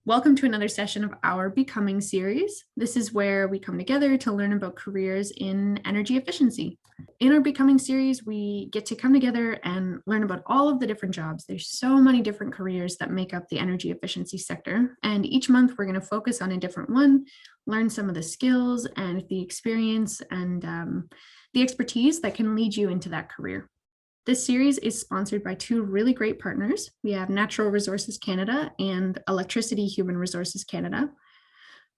Welcome to another session of our Becoming series. This is where we come together to learn about careers in energy efficiency. In our Becoming series, we get to come together and learn about all of the different jobs. There's so many different careers that make up the energy efficiency sector. And each month we're going to focus on a different one, learn some of the skills and the experience and the expertise that can lead you into that career. This series is sponsored by two really great partners. We have Natural Resources Canada and Electricity Human Resources Canada.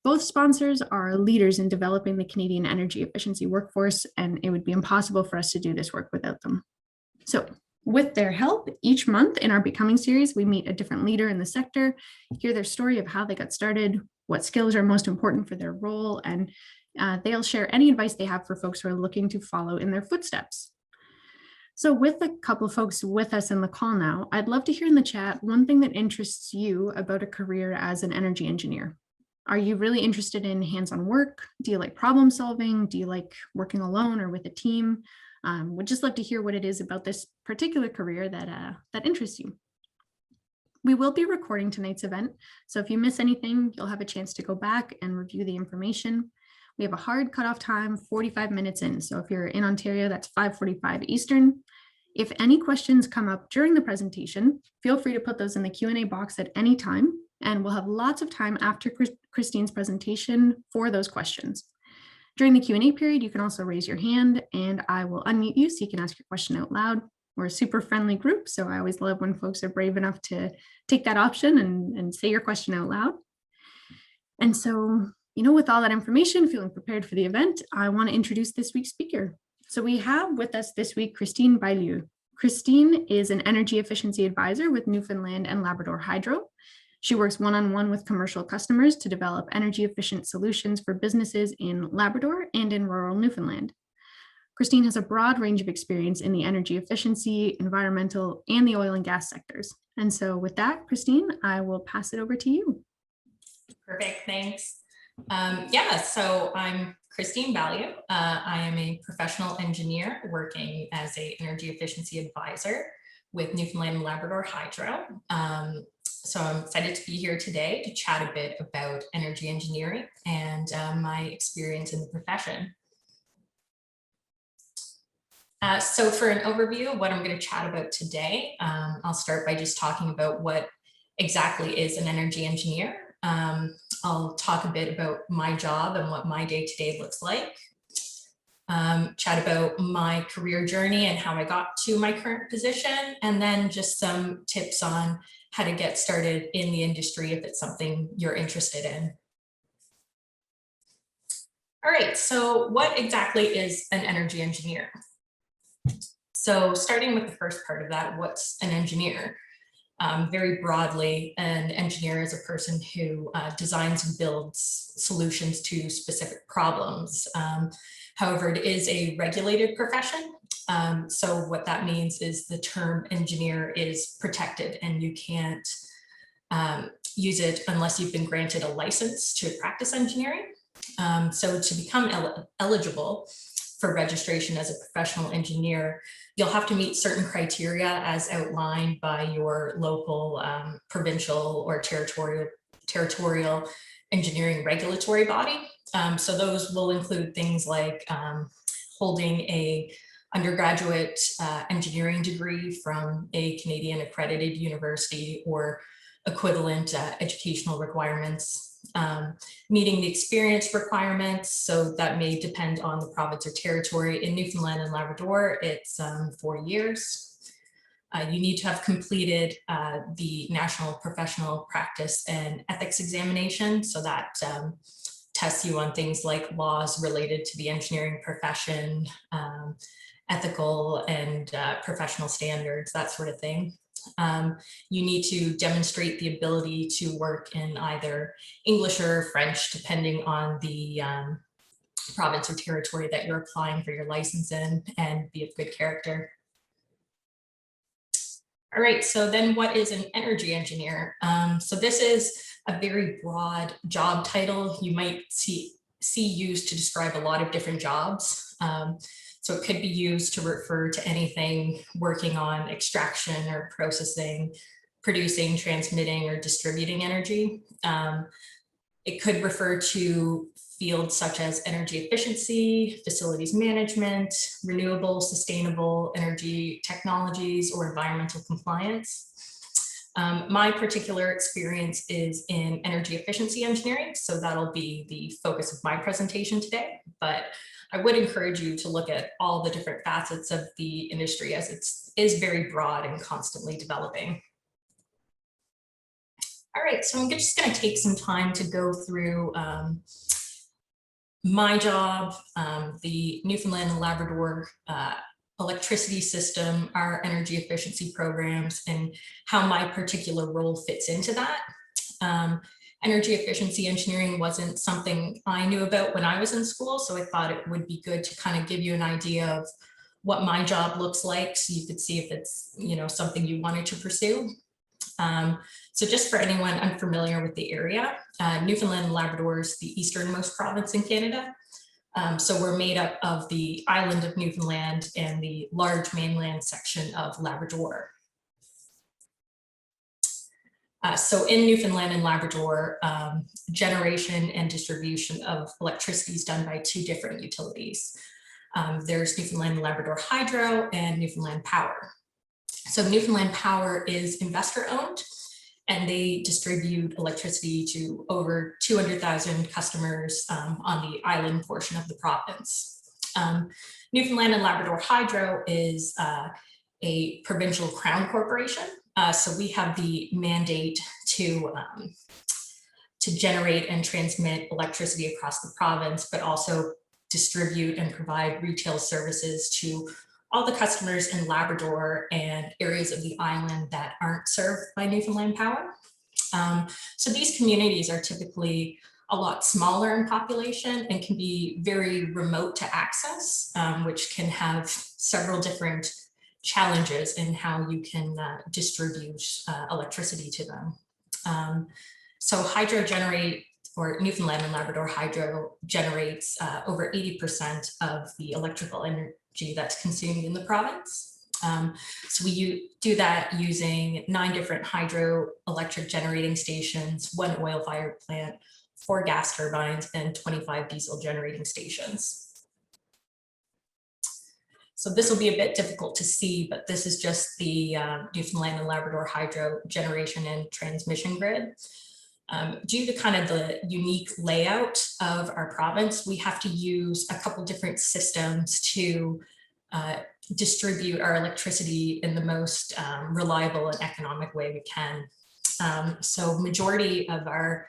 Both sponsors are leaders in developing the Canadian energy efficiency workforce, and it would be impossible for us to do this work without them. So with their help, each month in our Becoming series, we meet a different leader in the sector, hear their story of how they got started, what skills are most important for their role, and they'll share any advice they have for folks who are looking to follow in their footsteps. So with a couple of folks with us in the call now, I'd love to hear in the chat one thing that interests you about a career as an energy engineer. Are you really interested in hands-on work? Do you like problem solving? Do you like working alone or with a team? Would just love to hear what it is about this particular career that interests you. We will be recording tonight's event, so if you miss anything, you'll have a chance to go back and review the information. We have a hard cutoff time, 45 minutes in. So if you're in Ontario, that's 5:45 Eastern. If any questions come up during the presentation, feel free to put those in the Q&A box at any time, and we'll have lots of time after Kristine's presentation for those questions. During the Q&A period, you can also raise your hand and I will unmute you so you can ask your question out loud. We're a super friendly group, so I always love when folks are brave enough to take that option and say your question out loud. And so, with all that information, feeling prepared for the event, I want to introduce this week's speaker. So we have with us this week, Kristine Baillieul. Kristine is an energy efficiency advisor with Newfoundland and Labrador Hydro. She works one-on-one with commercial customers to develop energy efficient solutions for businesses in Labrador and in rural Newfoundland. Kristine has a broad range of experience in the energy efficiency, environmental, and the oil and gas sectors. And so with that, Kristine, I will pass it over to you. Perfect, thanks. So I'm Kristine Baillieul. I am a professional engineer working as an energy efficiency advisor with Newfoundland and Labrador Hydro. So I'm excited to be here today to chat a bit about energy engineering and my experience in the profession. So for an overview of what I'm going to chat about today, I'll start by just talking about what exactly is an energy engineer. I'll talk a bit about my job and what my day-to-day looks like. Chat about my career journey and how I got to my current position, and then just some tips on how to get started in the industry if it's something you're interested in. All right, so what exactly is an energy engineer? So starting with the first part of that, what's an engineer? Very broadly, an engineer is a person who designs and builds solutions to specific problems. However, it is a regulated profession. So what that means is the term engineer is protected and you can't use it unless you've been granted a license to practice engineering. So to become eligible for registration as a professional engineer, you'll have to meet certain criteria as outlined by your local, provincial, or territorial engineering regulatory body. So those will include things like holding a undergraduate engineering degree from a Canadian accredited university or equivalent educational requirements. Meeting the experience requirements, so that may depend on the province or territory. In Newfoundland and Labrador, it's 4 years. You need to have completed the National Professional Practice and Ethics Examination, so that tests you on things like laws related to the engineering profession, ethical and professional standards, that sort of thing. You need to demonstrate the ability to work in either English or French, depending on the province or territory that you're applying for your license in, and be of good character. All right, so then what is an energy engineer? So this is a very broad job title. You might see used to describe a lot of different jobs. So it could be used to refer to anything working on extraction or processing, producing, transmitting, or distributing energy. It could refer to fields such as energy efficiency, facilities management, renewable, sustainable energy technologies, or environmental compliance. My particular experience is in energy efficiency engineering, so that'll be the focus of my presentation today, but I would encourage you to look at all the different facets of the industry, as it is very broad and constantly developing. All right, so I'm just going to take some time to go through my job, the Newfoundland and Labrador electricity system, our energy efficiency programs, and how my particular role fits into that. Energy efficiency engineering wasn't something I knew about when I was in school, so I thought it would be good to kind of give you an idea of what my job looks like, so you could see if it's, you know, something you wanted to pursue. So just for anyone unfamiliar with the area, Newfoundland and Labrador is the easternmost province in Canada. So we're made up of the island of Newfoundland and the large mainland section of Labrador. So in Newfoundland and Labrador, generation and distribution of electricity is done by two different utilities. There's Newfoundland and Labrador Hydro and Newfoundland Power. So Newfoundland Power is investor owned, and they distribute electricity to over 200,000 customers on the island portion of the province. Newfoundland and Labrador Hydro is a provincial crown corporation. So we have the mandate to generate and transmit electricity across the province, but also distribute and provide retail services to all the customers in Labrador and areas of the island that aren't served by Newfoundland Power. So these communities are typically a lot smaller in population and can be very remote to access, which can have several different challenges in how you can distribute electricity to them. So Newfoundland and Labrador Hydro generates over 80% of the electrical energy that's consumed in the province. So we do that using 9 different hydroelectric generating stations, 1 oil-fired plant, 4 gas turbines, and 25 diesel generating stations. So this will be a bit difficult to see, but this is just the Newfoundland and Labrador Hydro generation and transmission grid. Due to kind of the unique layout of our province, we have to use a couple different systems to distribute our electricity in the most reliable and economic way we can. So majority of our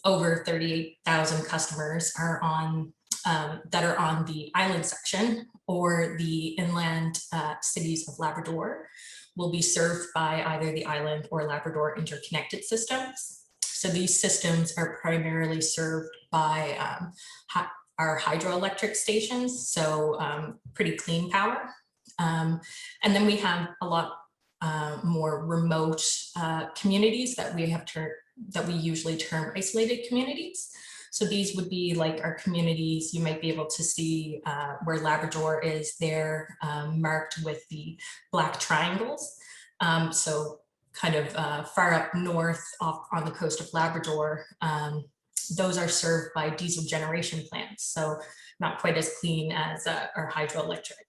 over 38,000 customers are on that are on the island section, or the inland cities of Labrador will be served by either the island or Labrador interconnected systems. So these systems are primarily served by our hydroelectric stations, so pretty clean power. And then we have a lot more remote communities that we usually term isolated communities. So these would be like our communities. You might be able to see where Labrador is there, marked with the black triangles. So kind of far up north off on the coast of Labrador, those are served by diesel generation plants. So not quite as clean as our hydroelectric.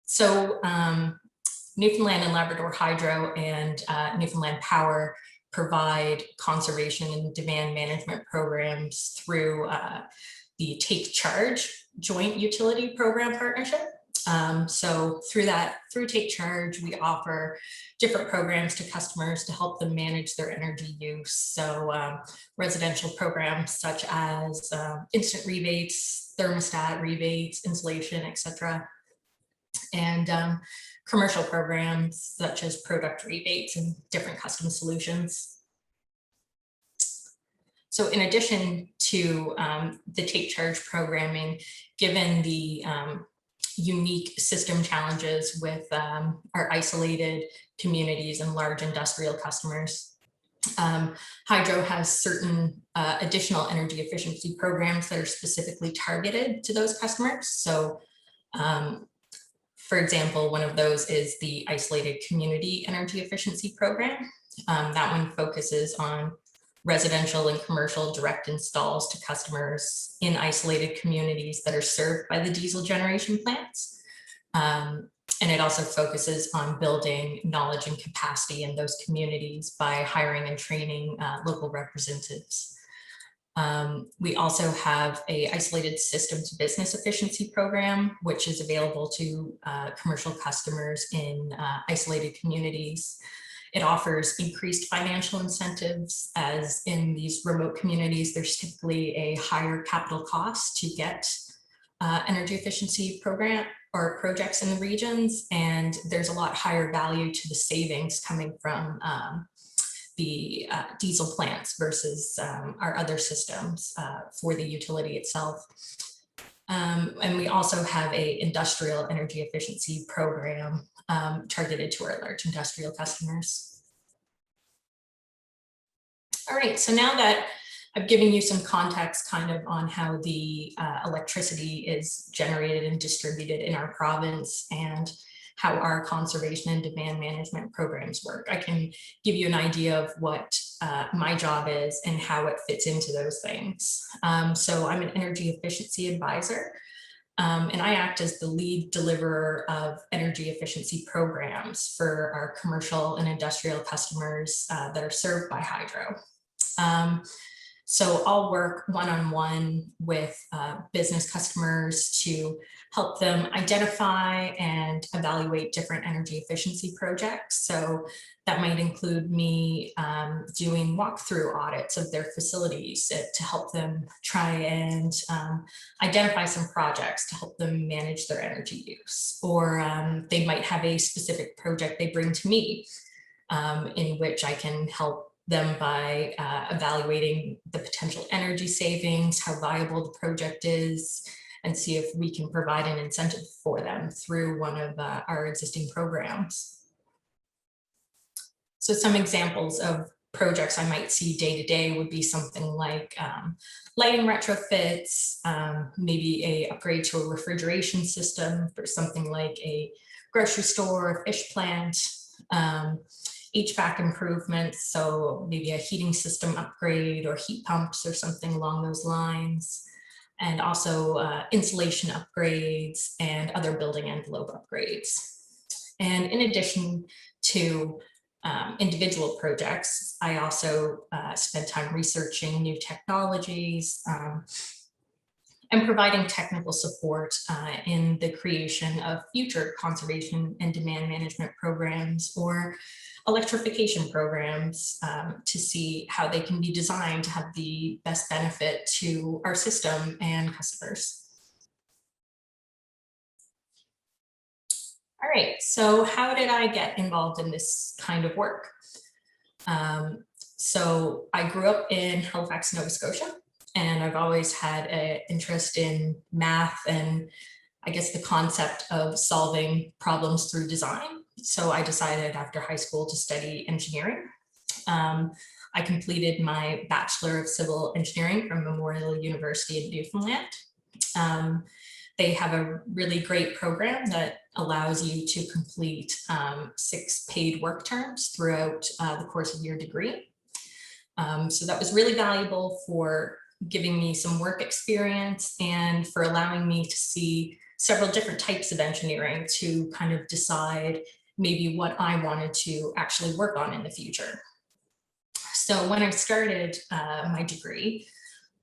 So Newfoundland and Labrador Hydro and Newfoundland Power provide conservation and demand management programs through the takeCHARGE joint utility program partnership. So through takeCHARGE, we offer different programs to customers to help them manage their energy use. So residential programs such as instant rebates, thermostat rebates, insulation, etc. And commercial programs such as product rebates and different custom solutions. So in addition to the takeCHARGE programming, given the unique system challenges with our isolated communities and large industrial customers, Hydro has certain additional energy efficiency programs that are specifically targeted to those customers. So For example, one of those is the Isolated Community Energy Efficiency Program. That one focuses on residential and commercial direct installs to customers in isolated communities that are served by the diesel generation plants. And it also focuses on building knowledge and capacity in those communities by hiring and training local representatives. We also have a isolated systems business efficiency program, which is available to commercial customers in isolated communities. It offers increased financial incentives, as in these remote communities, there's typically a higher capital cost to get energy efficiency program or projects in the regions, and there's a lot higher value to the savings coming from the diesel plants versus our other systems for the utility itself. And we also have an industrial energy efficiency program targeted to our large industrial customers. All right, so now that I've given you some context kind of on how the electricity is generated and distributed in our province and how our conservation and demand management programs work, I can give you an idea of what my job is and how it fits into those things. So I'm an energy efficiency advisor, and I act as the lead deliverer of energy efficiency programs for our commercial and industrial customers that are served by hydro. So I'll work one-on-one with business customers to help them identify and evaluate different energy efficiency projects. So that might include me doing walkthrough audits of their facilities to help them try and identify some projects to help them manage their energy use. Or they might have a specific project they bring to me in which I can help them by evaluating the potential energy savings, how viable the project is, and see if we can provide an incentive for them through one of our existing programs. So some examples of projects I might see day to day would be something like lighting retrofits, maybe a upgrade to a refrigeration system for something like a grocery store, fish plant, HVAC improvements, so maybe a heating system upgrade or heat pumps or something along those lines, and also insulation upgrades and other building envelope upgrades. And in addition to individual projects, I also spend time researching new technologies and providing technical support in the creation of future conservation and demand management programs or electrification programs to see how they can be designed to have the best benefit to our system and customers. All right, so how did I get involved in this kind of work? So I grew up in Halifax, Nova Scotia, and I've always had an interest in math and I guess the concept of solving problems through design. So I decided after high school to study engineering. I completed my Bachelor of Civil Engineering from Memorial University in Newfoundland. They have a really great program that allows you to complete 6 paid work terms throughout the course of your degree. So that was really valuable for giving me some work experience and for allowing me to see several different types of engineering to kind of decide maybe what I wanted to actually work on in the future. So when I started my degree,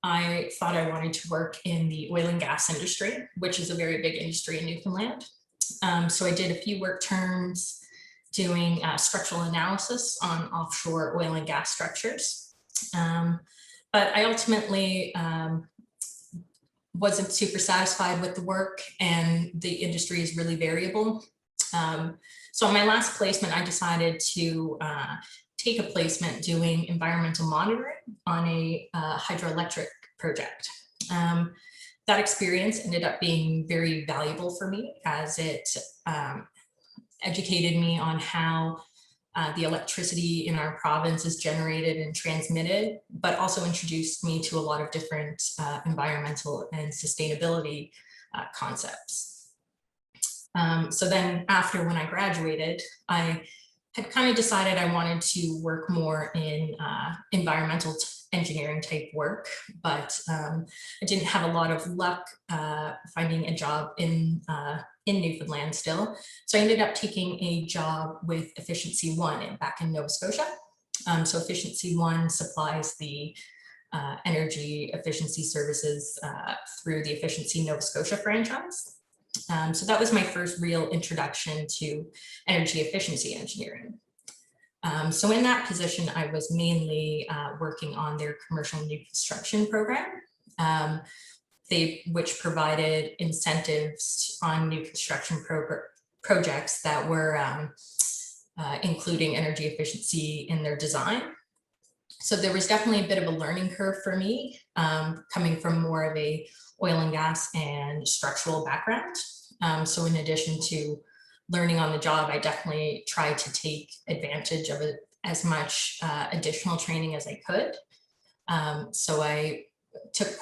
I thought I wanted to work in the oil and gas industry, which is a very big industry in Newfoundland. So I did a few work terms doing structural analysis on offshore oil and gas structures. But I ultimately wasn't super satisfied with the work, and the industry is really variable. So on my last placement, I decided to take a placement doing environmental monitoring on a hydroelectric project. That experience ended up being very valuable for me as it educated me on how the electricity in our province is generated and transmitted, but also introduced me to a lot of different environmental and sustainability concepts. So then after when I graduated, I had kind of decided I wanted to work more in environmental engineering type work, but I didn't have a lot of luck finding a job in Newfoundland still. So I ended up taking a job with Efficiency One back in Nova Scotia. So Efficiency One supplies the energy efficiency services through the Efficiency Nova Scotia franchise. So that was my first real introduction to energy efficiency engineering. So in that position, I was mainly working on their commercial new construction program, which provided incentives on new construction projects that were including energy efficiency in their design. So there was definitely a bit of a learning curve for me, coming from more of a oil and gas and structural background. So in addition to learning on the job, I definitely tried to take advantage of it, as much additional training as I could. So I took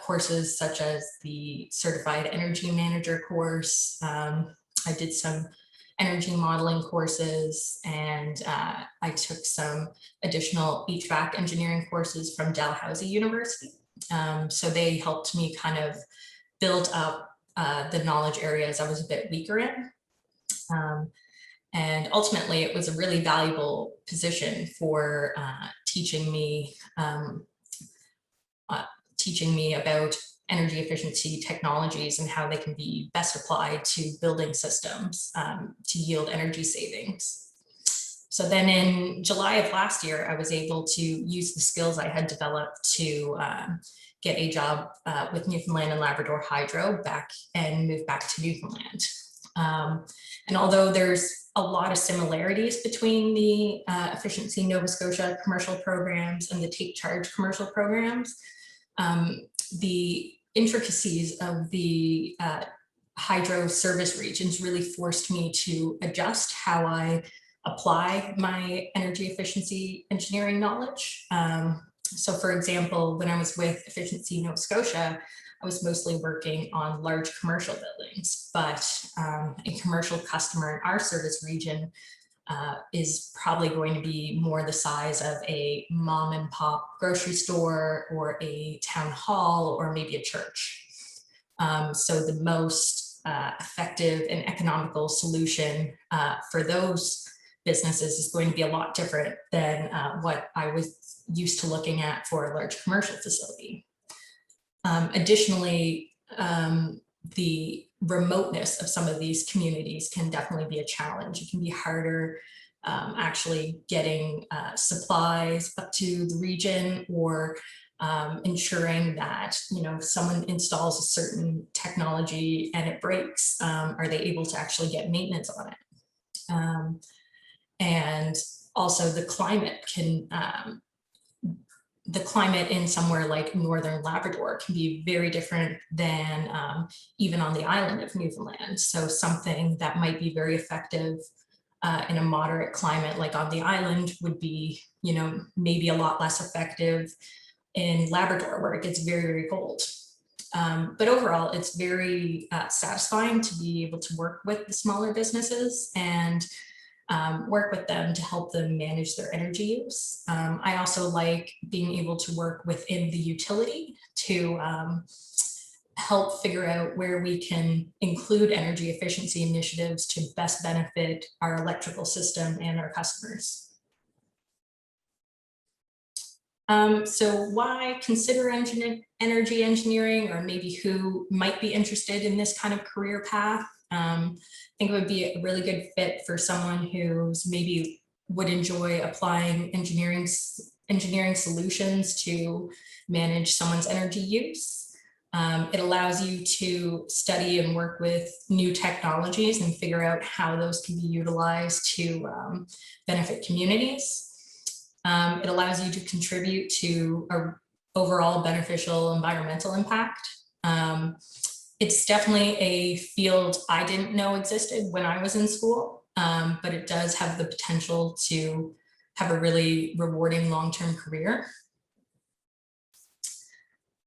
courses such as the Certified Energy Manager course. I did some energy modeling courses, and I took some additional HVAC engineering courses from Dalhousie University. So they helped me kind of build up the knowledge areas I was a bit weaker in. And ultimately, it was a really valuable position for teaching me about energy efficiency technologies and how they can be best applied to building systems to yield energy savings. So then in July of last year, I was able to use the skills I had developed to get a job with Newfoundland and Labrador Hydro and move back to Newfoundland. And although there's a lot of similarities between the Efficiency Nova Scotia commercial programs and the takeCHARGE commercial programs, the intricacies of the hydro service regions really forced me to adjust how I apply my energy efficiency engineering knowledge. So for example, when I was with Efficiency Nova Scotia, I was mostly working on large commercial buildings, but a commercial customer in our service region is probably going to be more the size of a mom and pop grocery store or a town hall or maybe a church. So the most effective and economical solution for those businesses is going to be a lot different than what I was used to looking at for a large commercial facility. Additionally, the remoteness of some of these communities can definitely be a challenge. It can be harder actually getting supplies up to the region, or ensuring that, if someone installs a certain technology and it breaks, are they able to actually get maintenance on it? And also the climate in somewhere like Northern Labrador can be very different than even on the island of Newfoundland. So something that might be very effective in a moderate climate like on the island would be, maybe a lot less effective in Labrador, where it gets very, very cold. But overall, it's very satisfying to be able to work with the smaller businesses and work with them to help them manage their energy use. I also like being able to work within the utility to help figure out where we can include energy efficiency initiatives to best benefit our electrical system and our customers. So why consider energy engineering, or maybe who might be interested in this kind of career path? I think it would be a really good fit for someone who's maybe would enjoy applying engineering solutions to manage someone's energy use. It allows you to study and work with new technologies and figure out how those can be utilized to benefit communities. It allows you to contribute to an overall beneficial environmental impact. It's definitely a field I didn't know existed when I was in school, but it does have the potential to have a really rewarding long-term career.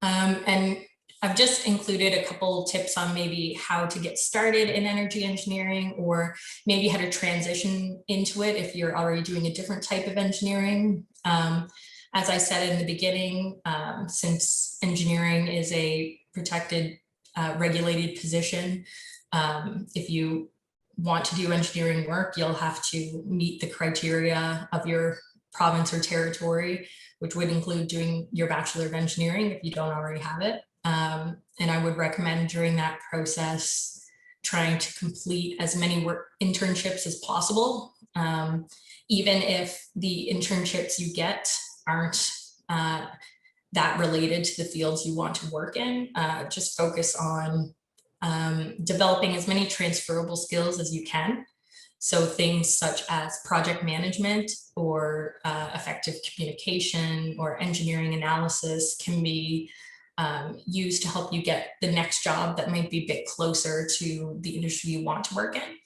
And I've just included a couple tips on maybe how to get started in energy engineering, or maybe how to transition into it if you're already doing a different type of engineering. As I said in the beginning, since engineering is a protected, regulated position, if you want to do engineering work, you'll have to meet the criteria of your province or territory, which would include doing your Bachelor of Engineering if you don't already have it. And I would recommend during that process trying to complete as many work internships as possible. Even if the internships you get aren't that related to the fields you want to work in, just focus on developing as many transferable skills as you can. So things such as project management or effective communication or engineering analysis can be used to help you get the next job that might be a bit closer to the industry you want to work in.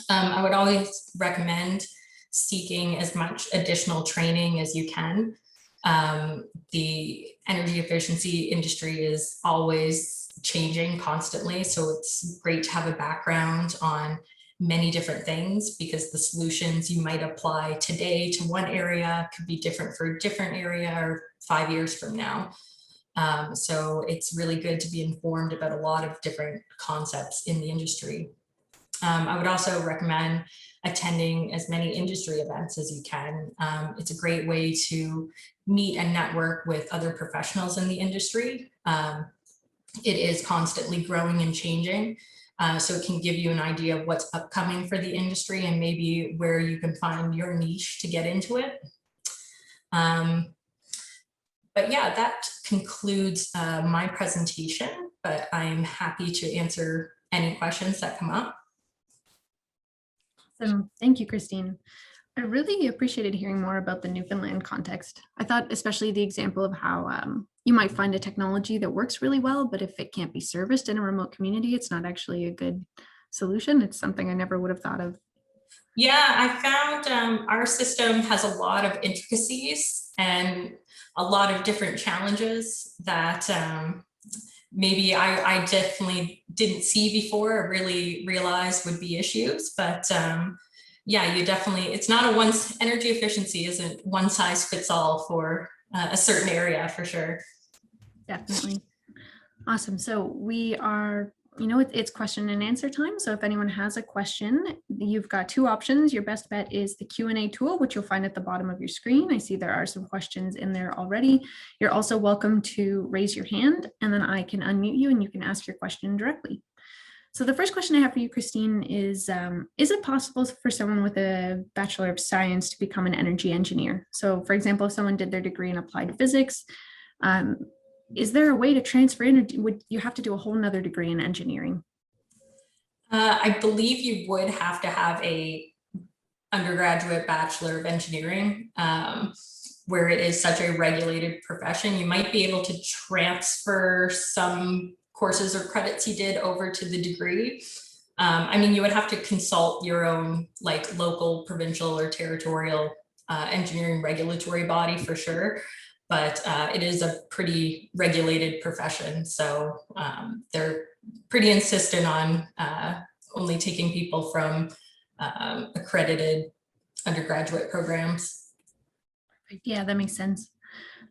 I would always recommend seeking as much additional training as you can. The energy efficiency industry is always changing constantly, so it's great to have a background on many different things, because the solutions you might apply today to one area could be different for a different area or 5 years from now. So it's really good to be informed about a lot of different concepts in the industry. I would also recommend attending as many industry events as you can. It's a great way to meet and network with other professionals in the industry. It is constantly growing and changing. So it can give you an idea of what's upcoming for the industry and maybe where you can find your niche to get into it. But yeah, that concludes my presentation, but I'm happy to answer any questions that come up. So thank you, Kristine. I really appreciated hearing more about the Newfoundland context. I thought especially the example of how you might find a technology that works really well, but if it can't be serviced in a remote community, it's not actually a good solution. It's something I never would have thought of. Yeah, I found our system has a lot of intricacies and a lot of different challenges that maybe I definitely didn't see before or really realized would be issues. But yeah, you definitely, it's not a energy efficiency isn't one size fits all for a certain area for sure. Definitely. Awesome. So we are, it's question and answer time. So if anyone has a question, you've got two options. Your best bet is the Q&A tool, which you'll find at the bottom of your screen. I see there are some questions in there already. You're also welcome to raise your hand, and then I can unmute you and you can ask your question directly. So the first question I have for you, Kristine, is it possible for someone with a Bachelor of Science to become an energy engineer? So for example, if someone did their degree in applied physics, is there a way to transfer in, or would you have to do a whole nother degree in engineering? I believe you would have to have a undergraduate Bachelor of Engineering, where it is such a regulated profession. You might be able to transfer some courses or credits you did over to the degree. I mean, you would have to consult your own like local, provincial, or territorial engineering regulatory body for sure. But it is a pretty regulated profession. So they're pretty insistent on only taking people from accredited undergraduate programs. Yeah, that makes sense.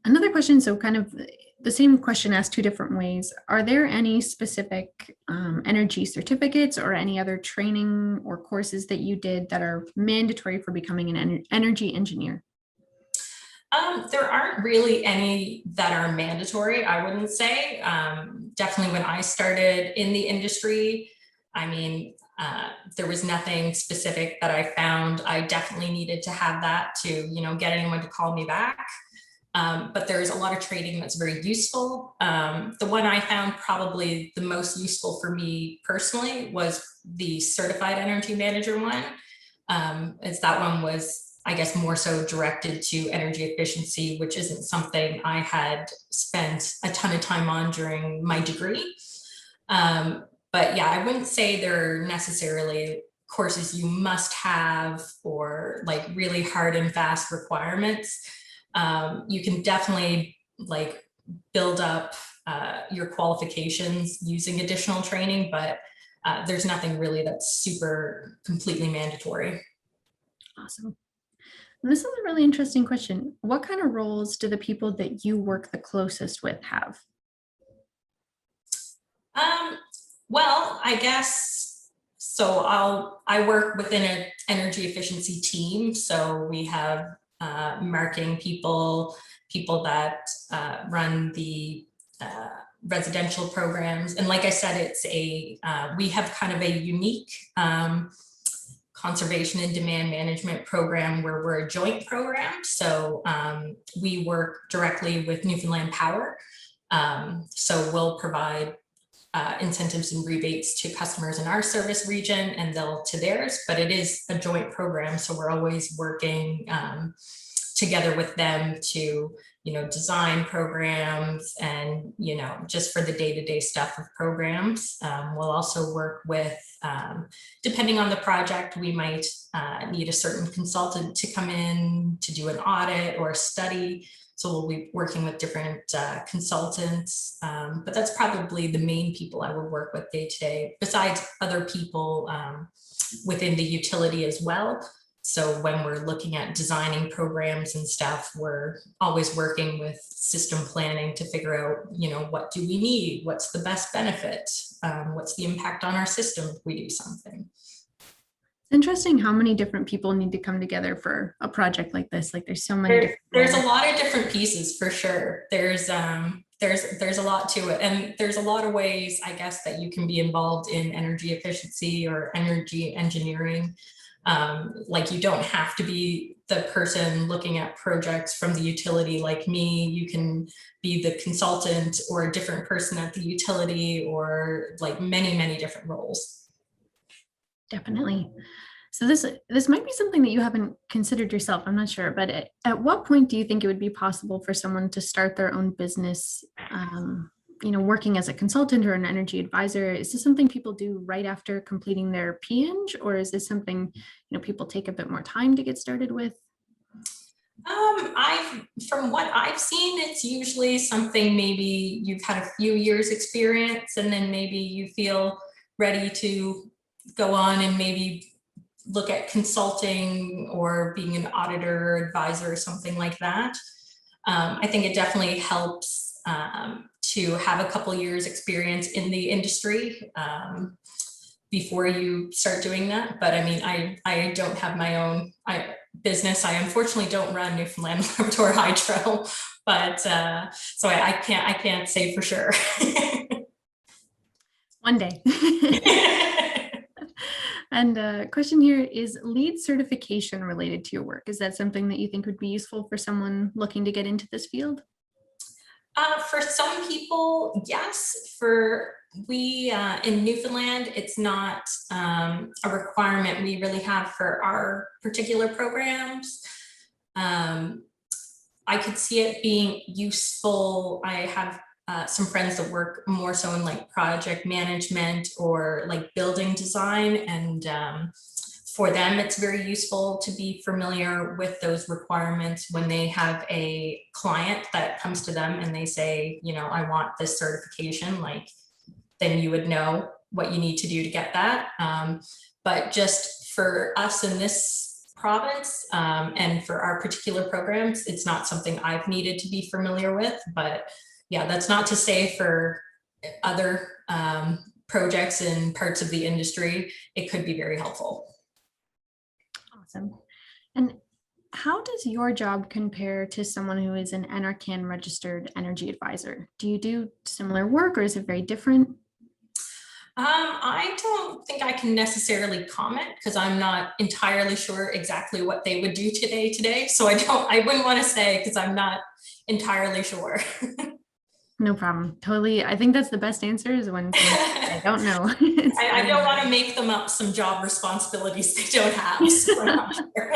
Another question, so kind of the same question asked two different ways. Are there any specific energy certificates or any other training or courses that you did that are mandatory for becoming an energy engineer? There aren't really any that are mandatory, I wouldn't say. Definitely when I started in the industry, I mean, there was nothing specific that I found. I definitely needed to have that to, get anyone to call me back. But there's a lot of training that's very useful. The one I found probably the most useful for me personally was the Certified Energy Manager one. As that one was, I guess, more so directed to energy efficiency, which isn't something I had spent a ton of time on during my degree. But yeah, I wouldn't say they're necessarily courses you must have or like really hard and fast requirements. You can definitely like build up your qualifications using additional training, but there's nothing really that's super completely mandatory. Awesome. And this is a really interesting question. What kind of roles do the people that you work the closest with have? Well, I guess, so I work within an energy efficiency team. So we have marketing people that run the residential programs. And like I said, it's we have kind of a unique conservation and demand management program where we're a joint program. So we work directly with Newfoundland Power. So we'll provide incentives and rebates to customers in our service region and they'll to theirs, but it is a joint program. So we're always working together with them to, design programs and, just for the day-to-day stuff of programs. We'll also work with, depending on the project, we might need a certain consultant to come in to do an audit or a study. So we'll be working with different consultants, but that's probably the main people I would work with day to day, besides other people within the utility as well. So when we're looking at designing programs and stuff, we're always working with system planning to figure out, what do we need? What's the best benefit? What's the impact on our system if we do something? Interesting how many different people need to come together for a project like this. Like there's so many. There's a lot of different pieces for sure. There's a lot to it, and there's a lot of ways, I guess, that you can be involved in energy efficiency or energy engineering. Like you don't have to be the person looking at projects from the utility like me. You can be the consultant or a different person at the utility, or like many different roles. Definitely. So this might be something that you haven't considered yourself. I'm not sure, but at what point do you think it would be possible for someone to start their own business, working as a consultant or an energy advisor? Is this something people do right after completing their P.Eng, or is this something, people take a bit more time to get started with? From what I've seen, it's usually something maybe you've had a few years experience and then maybe you feel ready to go on and maybe look at consulting or being an auditor or advisor or something like that. I think it definitely helps to have a couple years experience in the industry before you start doing that. But I mean, I don't have my own business. I unfortunately don't run Newfoundland and Labrador Hydro, but so I can't say for sure. One day. And a question here is LEED certification related to your work. Is that something that you think would be useful for someone looking to get into this field? For some people, yes. For we in Newfoundland, it's not a requirement we really have for our particular programs. I could see it being useful. I have some friends that work more so in like project management or like building design, and for them it's very useful to be familiar with those requirements when they have a client that comes to them and they say, I want this certification, like then you would know what you need to do to get that. But just for us in this province and for our particular programs, it's not something I've needed to be familiar with. But yeah, that's not to say for other projects in parts of the industry, it could be very helpful. Awesome. And how does your job compare to someone who is an NRCan registered energy advisor? Do you do similar work or is it very different? I don't think I can necessarily comment because I'm not entirely sure exactly what they would do today. So I wouldn't want to say because I'm not entirely sure. No problem. Totally. I think that's the best answer is when I don't know. I don't want to make them up some job responsibilities they don't have. So I'm not sure.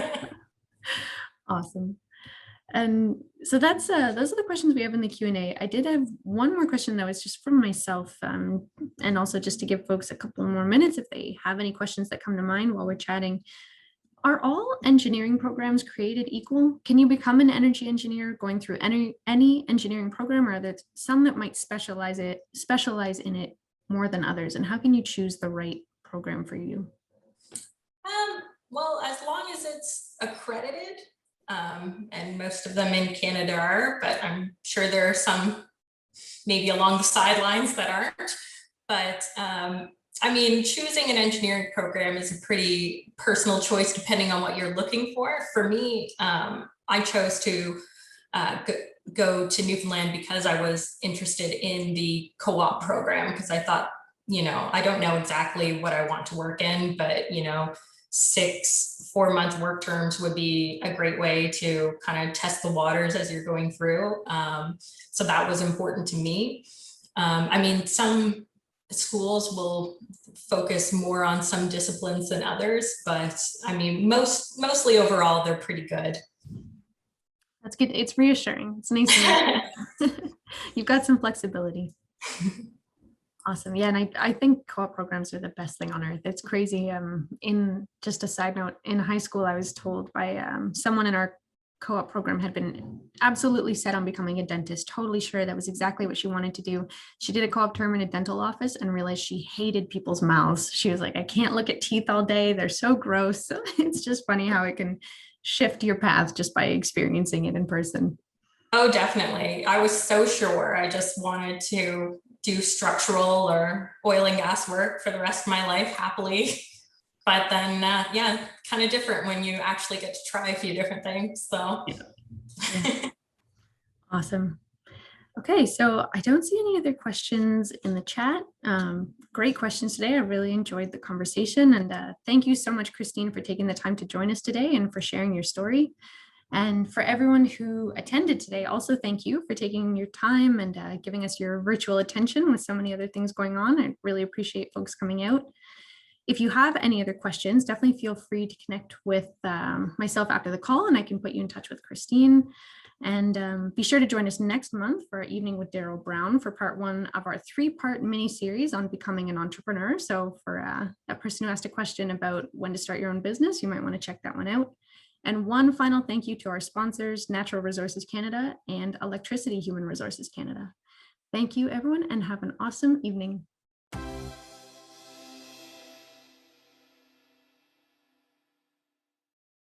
Awesome. And so those are the questions we have in the Q&A. I did have one more question that was just from myself, and also just to give folks a couple more minutes if they have any questions that come to mind while we're chatting. Are all engineering programs created equal? Can you become an energy engineer going through any engineering program, or are there some that might specialize in it more than others? And how can you choose the right program for you? Well, as long as it's accredited, and most of them in Canada are, but I'm sure there are some maybe along the sidelines that aren't. But I mean, choosing an engineering program is a pretty personal choice depending on what you're looking for. For me, I chose to go to Newfoundland because I was interested in the co-op program, because I thought, I don't know exactly what I want to work in, but 6 4-month work terms would be a great way to kind of test the waters as you're going through. So that was important to me. I mean, some schools will focus more on some disciplines than others, but I mean, mostly overall, they're pretty good. That's good. It's reassuring. It's nice to know. You've got some flexibility. Awesome. Yeah, and I think co-op programs are the best thing on earth. It's crazy. In just a side note, in high school, I was told by someone in our co-op program had been absolutely set on becoming a dentist, totally sure that was exactly what she wanted to do. She did a co-op term in a dental office and realized she hated people's mouths. She was like, I can't look at teeth all day. They're so gross. So it's just funny how it can shift your path just by experiencing it in person. Oh, definitely. I was so sure I just wanted to do structural or oil and gas work for the rest of my life happily. But then, yeah, kind of different when you actually get to try a few different things. So, Yeah. Awesome. Okay, so I don't see any other questions in the chat. Great questions today. I really enjoyed the conversation, and thank you so much, Kristine, for taking the time to join us today and for sharing your story. And for everyone who attended today, also thank you for taking your time and giving us your virtual attention with so many other things going on. I really appreciate folks coming out. If you have any other questions, definitely feel free to connect with myself after the call, and I can put you in touch with Kristine. And be sure to join us next month for our Evening with Daryl Brown for part 1 of our 3-part mini series on becoming an entrepreneur. So for that person who asked a question about when to start your own business, you might want to check that one out. And one final thank you to our sponsors, Natural Resources Canada and Electricity Human Resources Canada. Thank you, everyone, and have an awesome evening.